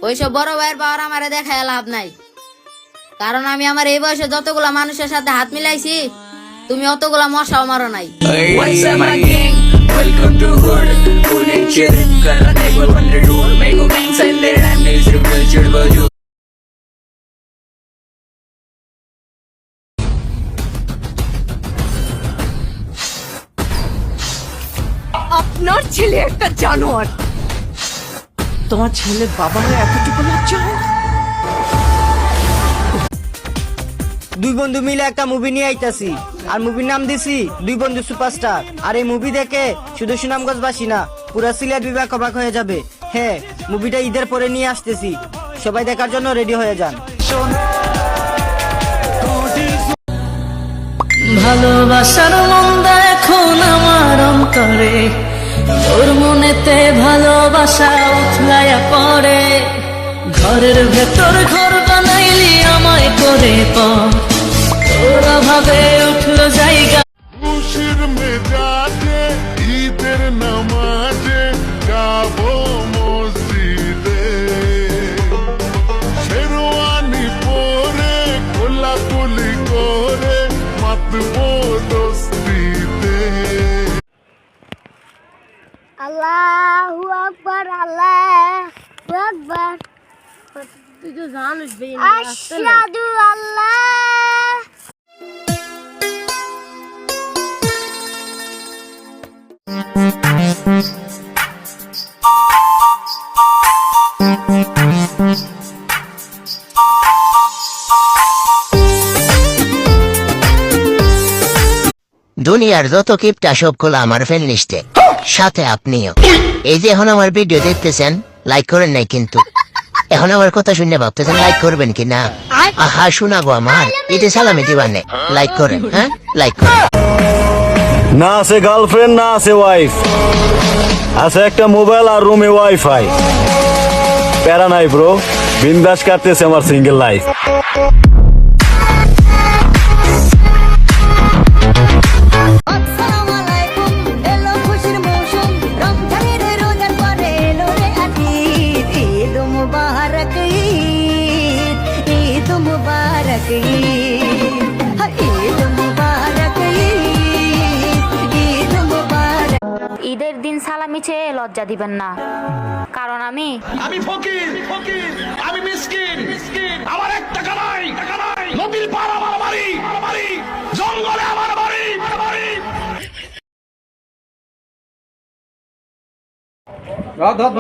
ওইসব বড় ভাইয়ের পাওয়ার আমারে দেখায় লাভ নাই, কারণ আমি আমার এই বয়সে যতগুলা মানুষের সাথে হাত মিলাইছি তুমি অতগুলা মশাও মারো নাই। What's up my gang? Welcome to hood. Cool and chill. Karna table wonder door. Mango gang send their hand is real chill baju. আপনার ছেলে একটা জানোয়ার। তোমার ছেলের বাবা হয়ে এতটুকু লজ্জা হয়? দুই বন্ধু মিলে একটা মুভি নিয়ে আইতাছি, আর মুভির নাম দিছি দুই বন্ধু সুপারস্টার। আর এই মুভি দেখে শুধু সুনামগঞ্জবাসী না, পুরা সিলেট বিভাগ অবাক হয়ে যাবে। হ্যাঁ, মুভিটা ঈদের পরে নিয়ে আসতেছি, সবাই দেখার জন্য রেডি হয়ে যান। ভালোবাসার মন্দা এখন আমার অন্তরে, তোর মনেতে ভালোবাসা উথলাইয়া পড়ে। ঘরের ভেতর ঘর বানাইলি আমায় করে পর, তোর অভাবে উঠলো জায়গা। খুশির মেজাজে ঈদের নামাজে যাবো মসজিদে, শেরওয়ানি পরে কোলাকুলি করে মাতবো দোস্তিতে। আল্লাহু আকবার, আল্লাহু আকবার। তুই তো জানিস আশহাদু আল্লাহ। দুনিয়ার যত কিপটা সব খোলা আমার ফ্রেন্ড লিস্টে, সাথে আপনিও। এই যে এখন আমার ভিডিও দেখতেছেন, লাইক করেন নাই কিন্তু। এখন আমার কথা শুনে ভাবতেছেন লাইক করবেন কি না? আহা শোনা গো আমার, এতে সালামি দিবানে। লাইক করেন, হ্যাঁ লাইক করেন। না আছে গার্লফ্রেন্ড, না আছে ওয়াইফ, আছে একটা মোবাইল আর রুমে ওয়াইফাই। প্যারা নাই ব্রো, বিন্দাস কাটতেছে আমার সিঙ্গেল লাইফ। ঈদের দিন সালামি চেয়ে লজ্জা দিবেন না, কারণ আমি ফকির, আমি মিসকিন, আমার একটা কানাই, নদীর পার আমার বাড়ি, জঙ্গলে আমার বাড়ি। ধর